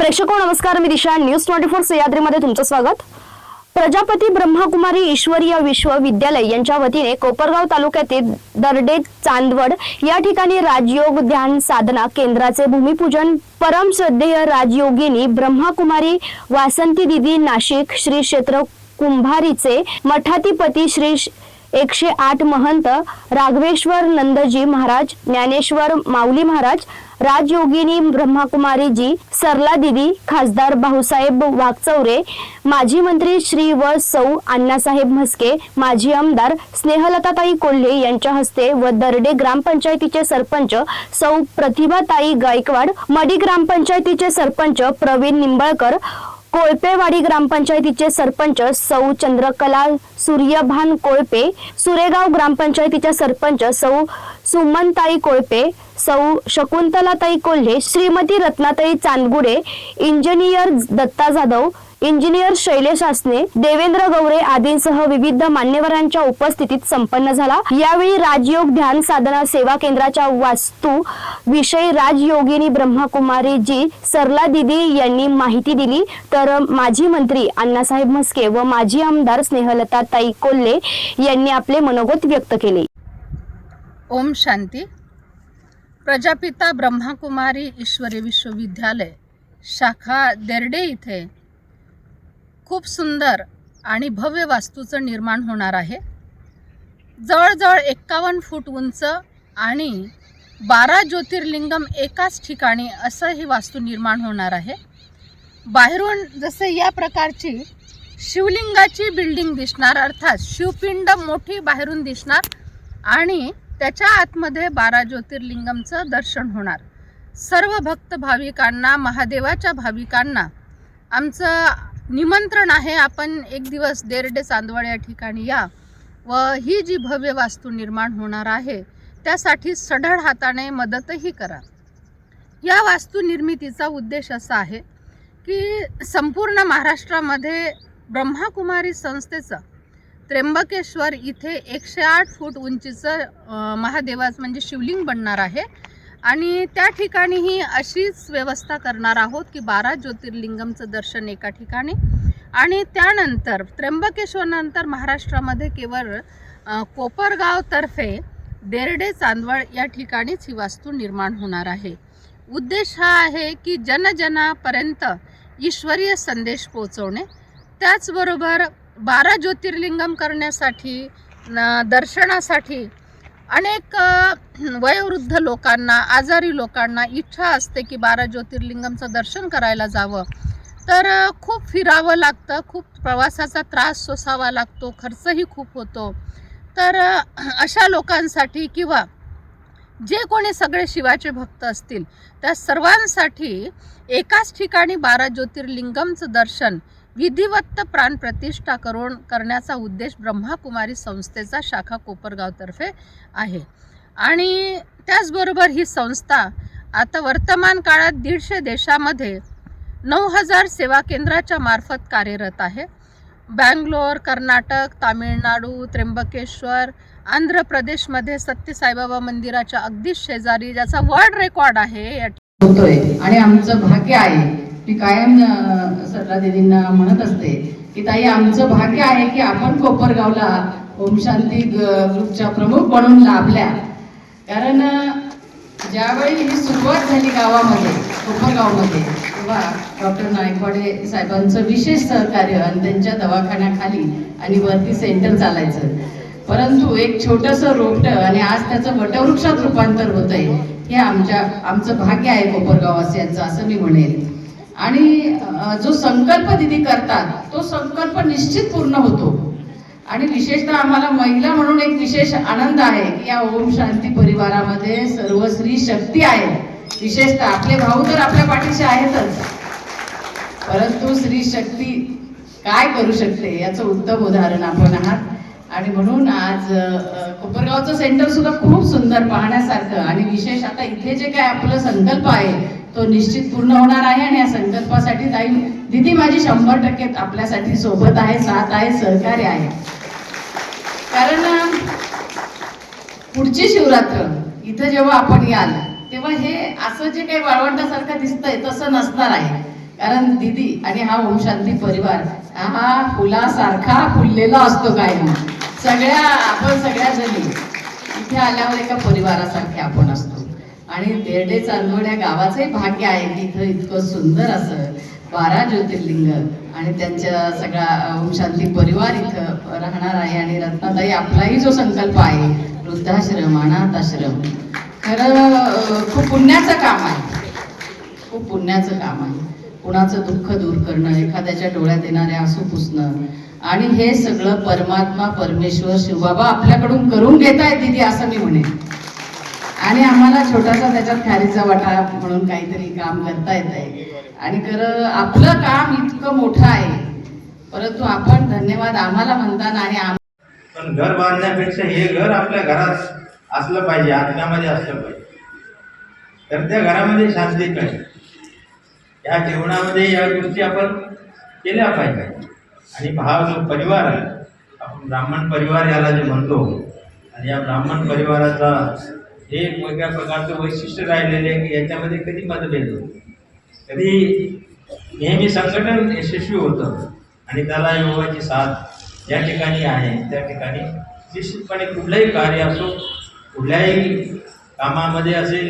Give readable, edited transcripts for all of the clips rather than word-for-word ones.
प्रेक्षको नमस्कार, मी दिशा. न्यूज 24 सह्याद्रीमध्ये तुमचं स्वागत. प्रजापती ब्रह्मकुमारी ईश्वरीय विश्वविद्यालय यांच्या वतीने कोपरगाव तालुक्यातील दर्डे चांदवड या ठिकाणी राजयोग ध्यान साधना केंद्राचे भूमिपूजन परम श्रद्धेय राजयोगिनी ब्रह्मकुमारी वासंती दिदी नाशिक श्री क्षेत्र कुंभारीचे मठाधिपती श्री 108 महंत राघवेश्वर नंदजी महाराज, ज्ञानेश्वर माऊली महाराज, राजयोगिनी ब्रह्मकुमारी जी, सरला दिदी, खासदार भाऊसाहेब वागचौरे, माजी मंत्री श्री व सौ अण्णासाहेब म्हस्के, माजी आमदार स्नेहलताताई कोल्हे यांच्या हस्ते व दर्डे ग्रामपंचायतीचे सरपंच सौ प्रतिभाताई गायकवाड, मडी ग्रामपंचायतीचे सरपंच प्रवीण निंबाळकर, कोळपेवाडी ग्रामपंचायतीचे सरपंच सौ चंद्रकला सूर्यभान कोळपे, सुरेगाव ग्रामपंचायतीच्या सरपंच सौ सुमनताई कोळपे, सौ शकुंतलाताई कोल्हे, श्रीमती रत्नाताई चांदगुडे, इंजिनियर दत्ता जाधव, इंजिनियर शैलेश आसने, देवेंद्र गौरे आदींसह विविध मान्यवरांच्या उपस्थितीत संपन्न झाला. यावेळी राजयोग ध्यान साधना सेवा केंद्राच्या वास्तू विषयी राजयोगिनी ब्रह्मकुमारी जी सरला दिदी यांनी माहिती दिली, तर माजी मंत्री अण्णासाहेब म्हस्के व माजी आमदार स्नेहलताताई कोल्हे यांनी आपले मनोगत व्यक्त केले. ओम शांती. प्रजापिता ब्रह्मकुमारी ईश्वरी विश्वविद्यालय शाखा देर्डे इथे खूप सुंदर आणि भव्य वास्तूचं निर्माण होणार आहे. जवळजवळ 51 फूट उंच आणि 12 ज्योतिर्लिंगम एकाच ठिकाणी असं ही वास्तू निर्माण होणार आहे. बाहेरून जसे या प्रकारची शिवलिंगाची बिल्डिंग दिसणार, अर्थात शिवपिंड मोठी बाहेरून दिसणार आणि त्याच्या आतमध्ये 12 ज्योतिर्लिंगमचं दर्शन होणार. सर्व भक्त भाविकांना, महादेवाच्या भाविकांना आमचं निमंत्रण आहे. आपण एक दिवस देर्डे चांदवड या ठिकाणी या व ही जी भव्य वास्तू निर्माण होणार आहे त्यासाठी सढळ हाताने मदतही करा. या वास्तू निर्मितीचा उद्देश असा आहे की संपूर्ण महाराष्ट्रामध्ये ब्रह्मकुमारी संस्थेचं त्र्यंबकेश्वर इथे 108 फूट उंचीचं महादेवाचं म्हणजे शिवलिंग बनणार आहे आणि त्या ठिकाणीही अशीच व्यवस्था करणार आहोत की 12 ज्योतिर्लिंगमचं दर्शन एका ठिकाणी आणि त्यानंतर त्र्यंबकेश्वरनंतर महाराष्ट्रामध्ये केवळ कोपरगाव तर्फे देर्डे चांदवड या ठिकाणीच ही वास्तू निर्माण होणार आहे. उद्देश हा आहे की जनजनापर्यंत ईश्वरीय संदेश पोहोचवणे, त्याचबरोबर 12 ज्योतिर्लिंगम करण्यासाठी दर्शनासाठी अनेक वयोवृद्ध लोकांना, आजारी लोकांना इच्छा असते की 12 ज्योतिर्लिंगमचं दर्शन करायला जावं, तर खूप फिरावं लागतं, खूप प्रवासाचा त्रास सोसावा लागतो, खर्चही खूप होतो. तर अशा लोकांसाठी किंवा जे कोणी सगळे शिवाचे भक्त असतील त्या सर्वांसाठी एकाच ठिकाणी 12 ज्योतिर्लिंगमचं दर्शन विधिवत प्राणप्रतिष्ठा करून करण्याचा उद्देश ब्रह्मकुमारी संस्थेचा शाखा कोपरगावतर्फे आहे. आणि त्याचबरोबर ही संस्था आता वर्तमान काळात 150 देशामध्ये 9000 सेवा केंद्राच्या मार्फत कार्यरत आहे. बँगलोर, कर्नाटक, तामिळनाडू, त्र्यंबकेश्वर, आंध्र प्रदेशमध्ये सत्य साईबाबा मंदिराच्या अगदी शेजारी, ज्याचा वर्ल्ड रेकॉर्ड आहे होतोय. आणि आमचं भाग्य आहे, मी कायम सरला दीदींना म्हणत असते की ताई, आमचं भाग्य आहे की आपण कोपरगावला ओम शांती ग्रुपच्या प्रमुख म्हणून लाभल्या. कारण ज्यावेळी ही सुरुवात झाली गावामध्ये, कोपरगावमध्ये, तेव्हा डॉक्टर नायकवाडे साहेबांचं विशेष सहकार्य आणि त्यांच्या दवाखान्याखाली आणि वरती सेंटर चालायचं. परंतु एक छोटंसं रोपटं आणि आज त्याचं वटवृक्षात रूपांतर होतंय, हे आमचं भाग्य आहे कोपरगाववासियांचं, असं मी म्हणेन. आणि जो संकल्प दिदी करतात तो संकल्प निश्चित पूर्ण होतो. आणि विशेषतः आम्हाला महिला म्हणून एक विशेष आनंद आहे की या ओम शांती परिवारामध्ये सर्व स्त्री शक्ती आहे. विशेषतः आपले भाऊ तर आपल्या पाठीशी आहेतच, परंतु स्त्री शक्ती काय करू शकते याचं उत्तम उदाहरण आपण आहात. आणि म्हणून आज कोपरगावचं सेंटर सुद्धा खूप सुंदर पाहण्यासारखं, आणि विशेष आता इथे जे काय आपलं संकल्प आहे तो निश्चित पूर्ण होणार आहे. आणि या संकल्पासाठी ताई दिदी माझी 100% आपल्यासाठी सोबत आहे, साथ आहे, सहकार्य आहे. कारण पुढची शिवरात्र इथं जेव्हा आपण याल तेव्हा हे असं जे काही वाळवंटासारखं दिसतंय तसं नसणार आहे. कारण दीदी आणि हा ओम शांती परिवार हा फुलासारखा फुललेला असतो कायम. आपण सगळ्या जणी इथे आल्यावर एका परिवारासारखे आपण असतो. आणि देरडे चांदवड या गावाचंही भाग्य आहे की इथं इतकं सुंदर असं 12 ज्योतिर्लिंग आणि त्यांच्या सगळा ओम शांती परिवार इथं राहणार आहे. आणि रत्नाताई आपलाही जो संकल्प आहे वृद्धाश्रम अनाथाश्रम, खरं खूप पुण्याचं काम आहे, खूप पुण्याचं काम आहे. कुणाचं दुःख दूर करणं, एखाद्याच्या डोळ्यात येणारे आंसू पुसणं, आणि हे सगळं परमात्मा परमेश्वर शिवबाबा आपल्याकडून करून घेत आहेत दीदी, असं मी म्हणेन. आणि आम्हाला छोटासा त्याच्यात खारीचा वाटा म्हणून काहीतरी काम करता येत आहे. आणि खरं आपलं काम इतकं मोठं आहे, परंतु आपण धन्यवाद आम्हाला म्हणताना आणि पण घर बांधण्यापेक्षा हे घर आपल्या घरात असलं पाहिजे, आत्म्यामध्ये असलं पाहिजे, तर त्या घरामध्ये शांती पाहिजे. या जीवनामध्ये या गोष्टी आपण केल्या पाहिजे. आणि हा जो परिवार आहे, आपण ब्राह्मण परिवार याला जे म्हणतो, आणि या ब्राह्मण परिवाराचा हे वेगळ्या प्रकारचं वैशिष्ट्य राहिलेले आहे की याच्यामध्ये कधी मतभेद होतो, कधी नेहमी संघटन यशस्वी होतं. आणि त्याला योगाची साथ या ठिकाणी आहे. त्या ठिकाणी निश्चितपणे कुठलंही कार्य असो, कुठल्याही कामामध्ये असेल,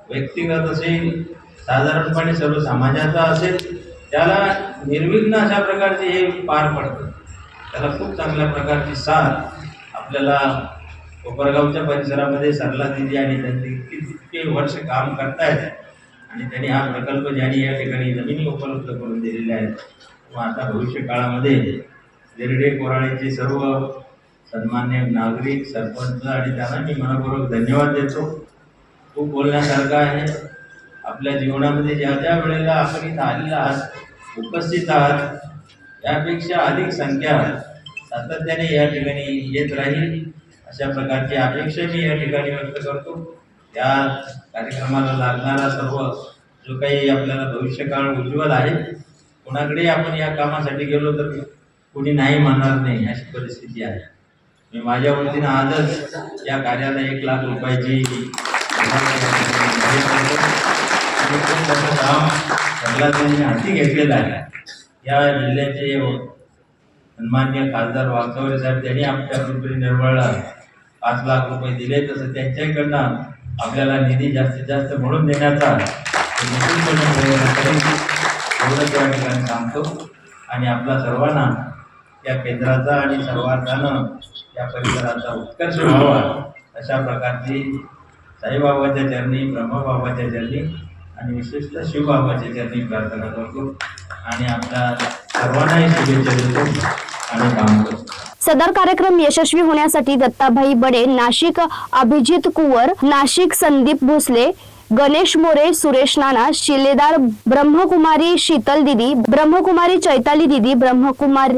व्यक्तिगत असेल, साधारणपणे सर्व समाजाचा असेल, त्याला निर्विघ्न अशा प्रकारचे हे पार पडतं. त्याला खूप चांगल्या प्रकारची साथ आपल्याला कोपरगावच्या परिसरामध्ये सरला दिली. आणि त्यांनी इतके वर्ष काम करतायत आणि त्यांनी हा प्रकल्प ज्यांनी या ठिकाणी जमिनी उपलब्ध करून दिलेल्या आहेत. व आता भविष्य काळामध्ये देरडे कोराळेचे सर्व सन्मान्य नागरिक, सरपंच आणि त्यांना मी मनपूर्वक धन्यवाद देतो. खूप बोलण्यासारखं आहे. आपल्या जीवनामध्ये ज्या ज्या वेळेला आपण इथं आलेला आहात, उपस्थित आहात, यापेक्षा अधिक संख्या सातत्याने या ठिकाणी येत राहील अशा प्रकारची अपेक्षा मी या ठिकाणी व्यक्त करतो. या कार्यक्रमाला लागणारा सर्व जो काही आपल्याला भविष्यकाळ उज्ज्वल आहे, कोणाकडे आपण या कामासाठी गेलो तर कोणी नाही म्हणणार नाही अशी परिस्थिती आहे. मी माझ्या वतीनं आजच या कार्याला 1 लाख रुपयाची काम सगळ्या त्यांनी हाती घेतलेलं आहे. या जिल्ह्याचे सन्मान्य खासदार वागचौरे साहेब त्यांनी आमच्या पिंपरी निर्मळला 5 लाख रुपये दिले. तसं त्यांच्याकडनं आपल्याला निधी जास्तीत जास्त म्हणून देण्याचा एवढंच या ठिकाणी सांगतो. आणि आपला सर्वांना या केंद्राचा आणि सर्वांना या परिसराचा उत्कर्ष व्हावा अशा प्रकारची साईबाबाच्या चरणी, ब्रह्मबाबाच्या चरणी आणि विशेषतः शिवबाबाच्या चरणी प्रार्थना करतो. आणि आपल्या सर्वांनाही शुभेच्छा देतो आणि काम करतो. सदर कार्यक्रम यशस्वी होण्यासाठी दत्ताभाई बडे, नाशिक अभिजित कुवर, नाशिक संदीप भोसले, गणेश मोरे, सुरेश नाना, शिलेदार ब्रह्मकुमारी शीतल दिदी, ब्रह्मकुमारी चैताली दिदी, ब्रह्मकुमार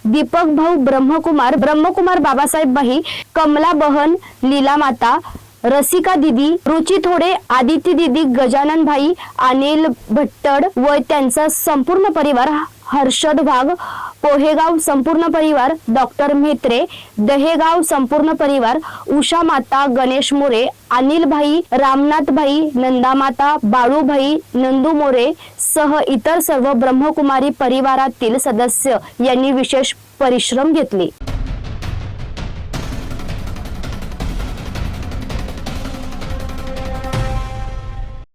दीपक भाऊ, ब्रह्मकुमार बाबासाहेब भाई, कमला बहन, लीला माता, रसिका दिदी, रुची थोडे, आदिती दिदी, गजानन भाई, अनिल भट्टड व त्यांचा संपूर्ण परिवार, हर्षद वाघ, पोहेगाव संपूर्ण परिवार, डॉक्टर म्हेत्रे, दहेगाव संपूर्ण परिवार, उषा माता, गणेश मोरे, अनिल भाई, रामनाथ भाई, नंदामाता, बाळूभाई, नंदू मोरे सह इतर सर्व ब्रह्मकुमारी परिवारातील सदस्य यांनी विशेष परिश्रम घेतले.